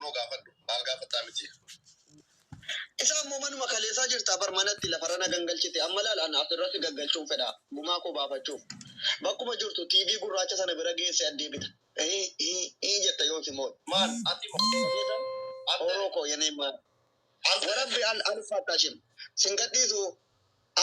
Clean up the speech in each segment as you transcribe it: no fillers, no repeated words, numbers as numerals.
no gafadhu maal gafataa miti isa manuma kaleessaa jirta barmanatti lafarana gangalchite amma laalaan asirratti gangalchuun fedha gumaa koo baafachuuf bakkuma jirtu TV gurraacha sana bira geesse addeebita jetta yoo simoon maal ati oroko yenema warabbi alfatashim singadhiisu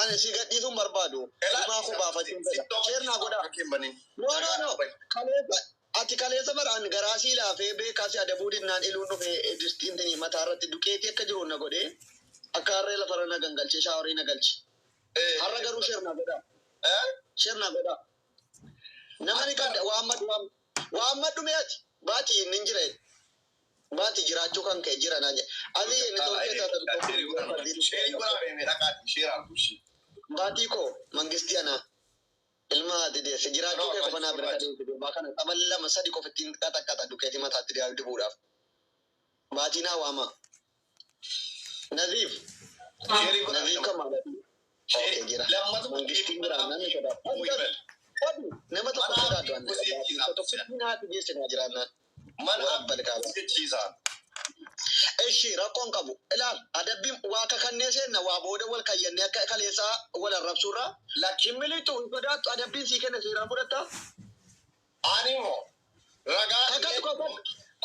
ani sigadhiisuun barbaadu gumaa koo baafachuun fedha sheernaa godhaa no kaleessa ati kaleessa baraan garaasii laafee beekaasi adabuudinaan iluun dhufee distintinii mataarratti dukeetii akka jiru na godhee akka harree lafarra na gangalchee shaaworii na galche har'a garuu sheernaa godhaa namani kan waammadhu meeti baati nin jire baati jiraachuu kan ka'e jira naan ani ni tolchee baati koo mangistii ana ilma dide jiraachuu kee qofa naa bira kadee bakana taballa masadi qofittiin qaxaqaxa dukeeti mataatti dibuudhaaf baatii naa waama Nazif kama jira mangistii biraan nan sodaa nama tokko sodaatu an tokko naati geesse na jiraannaan mana abbal kaaba eshi rakkoon qabu ilaal adabbiin waa kakannee seenna waa booda wal kayyannee akka kaleessaa wal arrabsuurraa lakkiin militu sodaattu adabbiin sii kenna seeraan fudhatta animo ragaa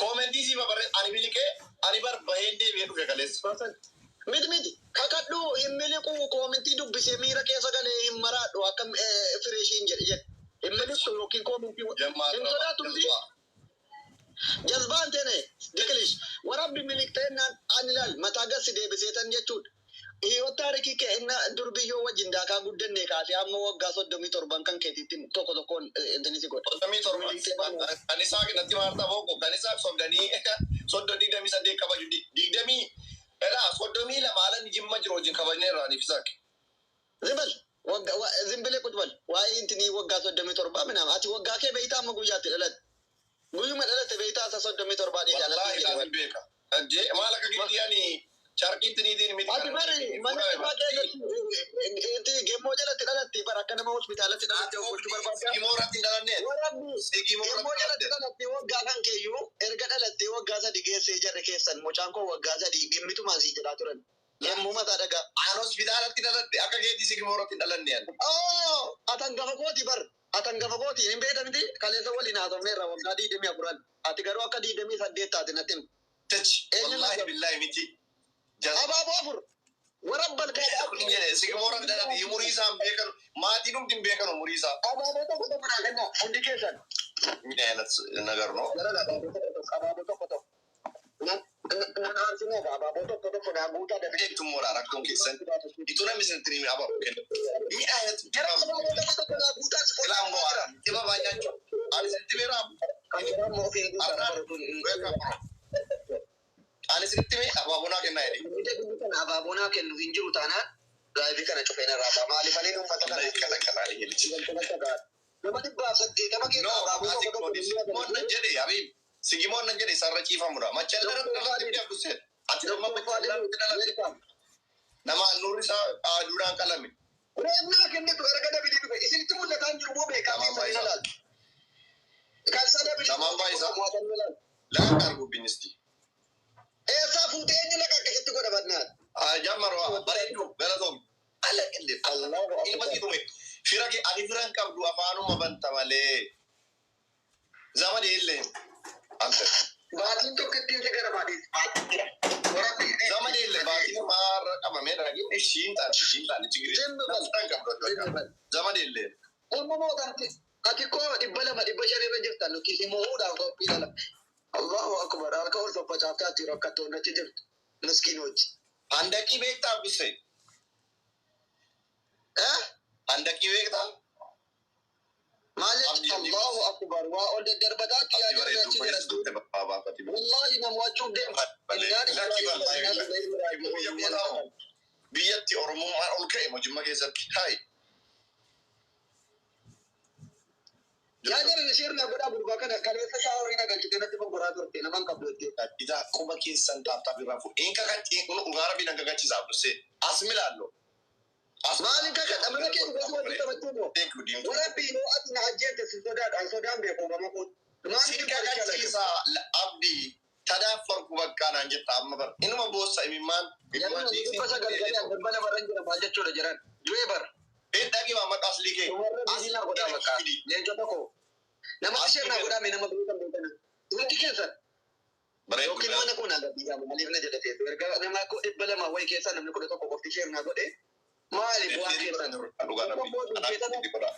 komentii sii babarre ani miliqee ani bar baheen deebi'ee dhufe kaleessa miti kakadhu hin miliqu komentii dubbisee miira keessa galee hin maraadhu akka fireeshiin jedhe hin miliqu yookiin komentii hin sodaattu miti jazbaan tene dikilish warabbi miliqteenaan anilal mataagassi deebiseetan jechuudha iyo taarikii kee inna durbiyyoo wajjin daakaa guddannee kaasee amma waggaa 37 kan keetiittiin tokko tokkoon intinisi godha 37 kan isaa natti maartaa booko kan isaa sobdanii 38 kabaju 20 elaa 32 maalan jimma jiru wajjin kabajnee irraaniif isaak zimbal zimbilee kutbal waa'ee intinii waggaa 37 minama ati waggaa kee beeytaa amma guyyaatti dhalate guyyuma dhalate beeytaa isa 37 wallahi laasim beeka ajje maala ka gidiyani charqintiniitiin miti ati bari manni baatee inti gemmoo jalatti dhalatti bara akka nama hospitaalatti dhalatti gochuu barbaada gimoorratti dhalanne gemmoo jalatti dhalatti waggaa kan keeyyuu erga dhalatti waggaa 3 geessee jarre keessan mucaan koo waggaa 3 gimmitumaa sii jedhaa turan yemmuu mataa dhagaa aan hospitaalatti dhalatte akka geetii si gimoorratti dhalanne atan gafa kooti bar atan gafa kooti hin beekamti kaleessa waliin haasofne irraa waggaa 24 ati garuu akka 28 taate natti wallahi billahi miti abaaboo afur warabbal kaadhaa sigimoora dhalate umurii isaan beekanu maatii dhumti hin beekanu umurii isaa abaaboo tokko tokko naa kenna hundi keessan nagar no abaaboo tokko tokko nan aansinee abaaboo tokko tokko naa guutaa dafee tummoora rakkoon keessan itu namni sentini abaaboo kenna miidhaayat abaaboo tokko tokko naa guutaa ilaan bo'aara iba baay'aachuu ani sitti beeraa ani sitti mee abaabonaa kennaa jedhe abaabonaa kennu hin jiru taanaan raayivii kana cufeen irraa maaliif alee uummata kana nama dhibbaa 80 keessa abaaboo tokko tokko jedhe abiib sigimoon nan jedhe isarra ciifamudha machallee dhalatti abduseen ati dhumma machallee dhalatti nama nurri isaa aaduudhaan qalame reefnaa kennitu erga dabilii dhufe isinitti mul'ataan jiru moo beekamee sana ilaal kan sana bilii namaan baay'isaa laan argubbiinisti esa fuutee eenyu laqa akkasitti godha bannaan jammaroo bareedu galatoom ala qille ilma kitume firaki ani firan qabdu afaanuma banta malee zamani illee ante baatiin tokko ittiin si gara baadii zamani illee baatiin maarra qabamee dhagi ishiin taati chigiri zamani illee ilma mootanti ati koo 200 irra jirtan nuti himuudhaaf qophii dhala Allahu akbar harka ol faffacaaftee ati rakkattoonnatti jirtu miskiinooti handaqii beektaa abdusee handaqii beektaa maaliif Allahu akbar waa ol daddarbataatti yaa jiraachi jedhatu wallahi namwachuuf biyyatti oromummaan ol ka'e mojimma keessatti hayi yaa jara sirna godhaa gurbaa kana kaleessa shaaworii nagalchite natti bongoraa turte naman qabdu jettee ida quba keessan taaptaaf irraa fuudhe inka kan xiqqoo ugaara binan gagachiisa abdusee as milaallo maaliin kaka dhamana kee dhugaa wajji taphachuun warabbii yoo ati na ajjeette si sodaadhaan sodaan beekuu gama koo maaliin gagachiisa abdii tadaaffarku bakka naan jetta amma bar inuma boossa imimmaan Gosa galgalee balbala barran jira maal jechuudha jiran. Du'ee bar. Dhaqii waa maqaas liigee. Asiin godhaa bakka. Leencota koo. Nama isheen godhaa nama beekan beekana. Wanti keessa. Yookiin mana kun agarsiisa maaliif na jedhatee erga nama koo 200 wayi keessa namni 11 qofti isheen na godhe. Maaliif waan keessan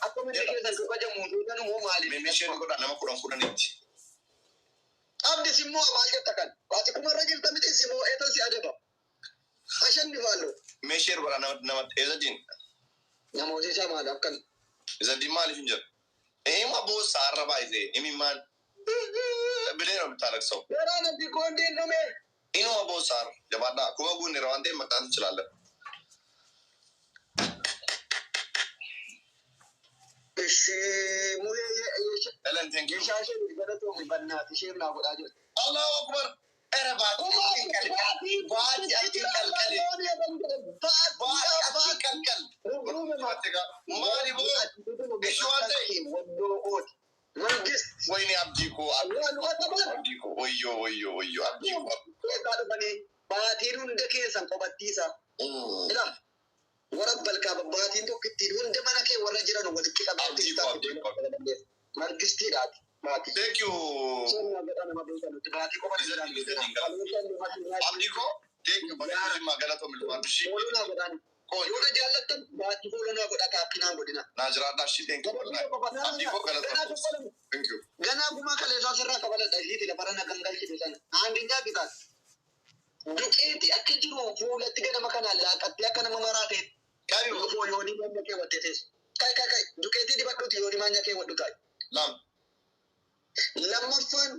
akkuma keessan kabajamu duudhaan moo maaliif? Meesheen godhaa nama 10 Abdi simmoo maal jetta kan? Waati kumarra jirta miti simmoo eetan si adaba. Ashan divallo. Meesheen godhaa nama eezadiin. Namooti isaa maal akkan? Eezadiin maaliif hin jiru? Eema boossa har'a baay'isee imimmaan bileen ol taalaksa'u. Yeroo namti koondeen dhume. Inuma boossa har'a jabaadhaa kuma guunneera waan ta'eef maqaan ichilaalle. Allahu Akbar. Era Wayne Abdiko. Wayyo. Baatiin hunda keessan qobattiisa. Warra balkaa baatiin tokko ittiin hunda mana kee warra jiran walitti qabee margistiidhaati. Thank you. Abdiko. Thank you. Magaalaa Tomilwaandushi. Yoo jaallattan baatii foolonaa godha kaapinaan godina. Naajiraadhaa shi thank you. Abdiko galata. Thank you. Ganaa gumaa kaleessaa sirraa kabaladha ishiiti lafarra nagan galchite sana. Handinyaa bitaan. Duqeetii akka jiru fuulatti ganama kanaan laaqattee akka nama maraatee. Yoo yoonii maanya kee wattee teessu. Kai. Duqeetii dibadhuuti yoonii maanya kee wadhu taa'e. Lammaffaan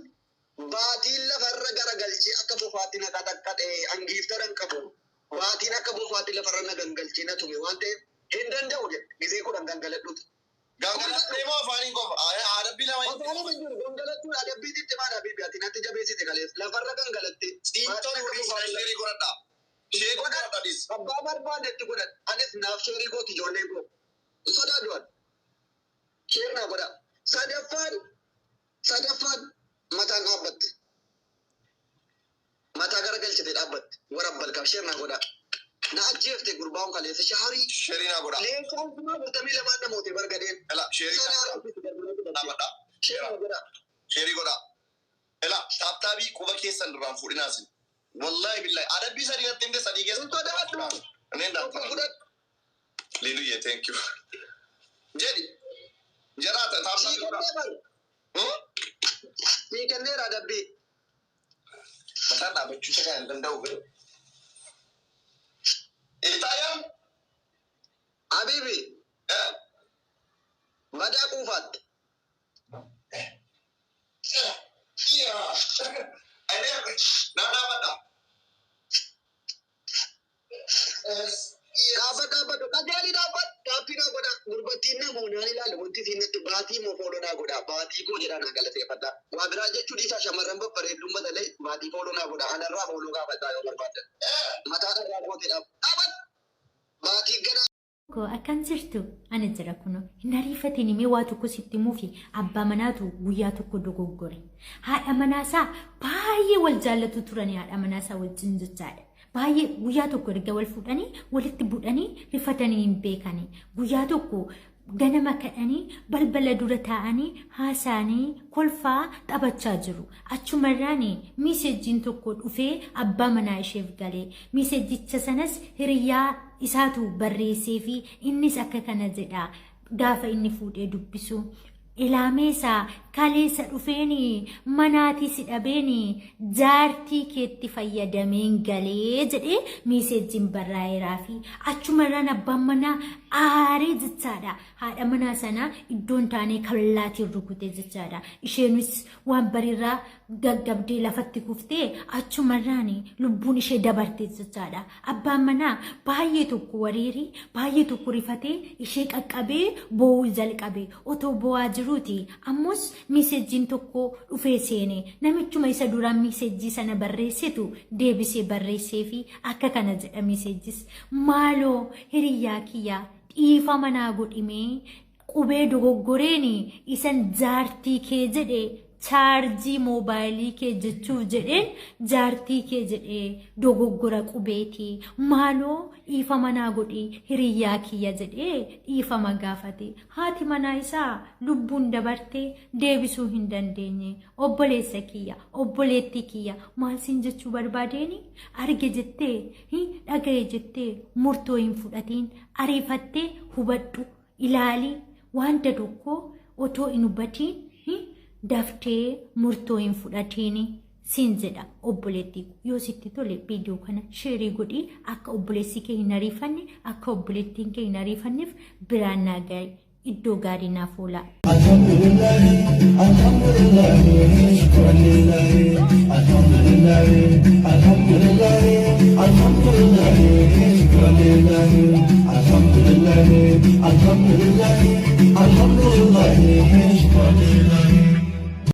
baatiin lafarra garagalchee akka bofaatti na qaxaqqaxee hangiiftaran qabu. Baatiin akka bofaatti lafarra na gangalchee na tume waan ta'eef hin danda'u jedhe gisee kudhan gangaladhuuti. Gangaladhee moo afaaniin qofa? Adabbii lama hin jiru. Gangalattuun adabbiititti maal abbiibi ati natti jabeessite kalees lafarra gangalattee. Xiintoon horii sheerii godhadhaa. Sheerii godhadhadhis. Abbaa barbaadetti godhadha. Anis naaf sheerii gooti ijoollee koo. Sodaadhuwan. Sheerii naa godha. Sadaffaan mataan dhaabbatte. Mataa garagalchite dhaabbatte. Warra balkaaf sheerii naa godha. Na ajjeefte gurbaan kaleessa shaarii. Sheerii naa godha. Leencaan kuma 22 namoota bargadeen. Sheerii dhaabadhaa. Sheerii godha. Taaptaabii quba keessan irraan fuudhinaasin. Wallahi billahi adabbii sadii natti himte sadii keessan. Liluye thank you. Jadi jaraata taaptaabii godha. Hiikanneera adabbii. Mataan dhaabbachuu isa kan hin danda'u garuu. Itaayam. Habibi. Madaa quufaatti. Dhaabbatu qajeelii dhaabbatu taappinaa godha gurbattiin namoonni ilaala wanti siinatti baatii moo foolonaa godha baatii koo jedhaan galateeffadha. Waa biraa jechuun isaa shamarran babbareedduun matalee baatii foolonaa godha alarraa fooloo gaafadhaa yoo barbaadan. Mataa irraa gooteedhaaf dhaabbatu baatii gana. Akkan jirtu ani jira kuno hin ariifatiin himee waa tokko sitti muufi abbaa manaatu guyyaa tokko dogoggore. Haadha manaasaa baay'ee wal jaallatu turanii haadha manaasaa wajjin jechaadha. Baay'ee guyyaa tokko erga wal fuudhanii walitti bu'anii rifatanii hin beekanii. Guyyaa tokko ganama kadhanii balbala dura taa'anii haasaanii kolfaa taphachaa jiru. Achumarraan miisejjiin tokko dhufee abbaa manaa isheef galee. Miisejjicha sanas hiriyaa isaatu barreessee fi innis akka kana jedha gaafa inni fuudhee dubbisu. Ilaameesaa kaleessa dhufeeni manaatii si dhabeeni jaartii keetti fayyadameen galee jedhee miisejjiin barraa'eeraa fi achumarraan abbaan manaa aaree jechaadha. Haadha manaa sana iddoon taanee kallaatiin rukute jechaadha. Isheenis waan bariirraa gaggabdee lafatti kuftee achumarraan lubbuun ishee dabarte jechaadha. Abbaan manaa baay'ee tokko wareerii baay'ee tokko rifatee ishee qaqqabee boo'uu jalqabe otoo bo'aa jiruuti. Ammus miisejjiin tokko dhufee seene namichuma isa duraan miisejjii sana barreessitu deebisee barreessee fi akka kana jedha miisejjis maaloo hiriyyaa kiyyaa dhiifa manaa godhimee qubee dogoggoreeni isan jaartii kee jedhe chaarjii moobaayilii kee jechuuf jedheen jaartii kee jedhee dogoggora qubeetii maaloo dhiifa manaa godhii hiriyyaa kiyya jedhee dhiifama gaafate haati manaa isaa lubbuun dabartee deebisuu hin dandeenye obboleessa kiyya obboleettii kiyya maal siin jechuu barbaadeeni arge jettee dhagaye jettee murtoo hin fudhatiin ariifattee hubadhu ilaalii wanta tokko otoo hin hubatiin daftee murtoo hin fudhatiin siin jedha obboleettii yoo sitti tole viidiyoo kana sheerii godhii akka obboleessi kee hin ariifanne akka obboleettiin kee hin ariifanneef biraan naa gahe iddoo gaarii naaf oola. Alhamdulillah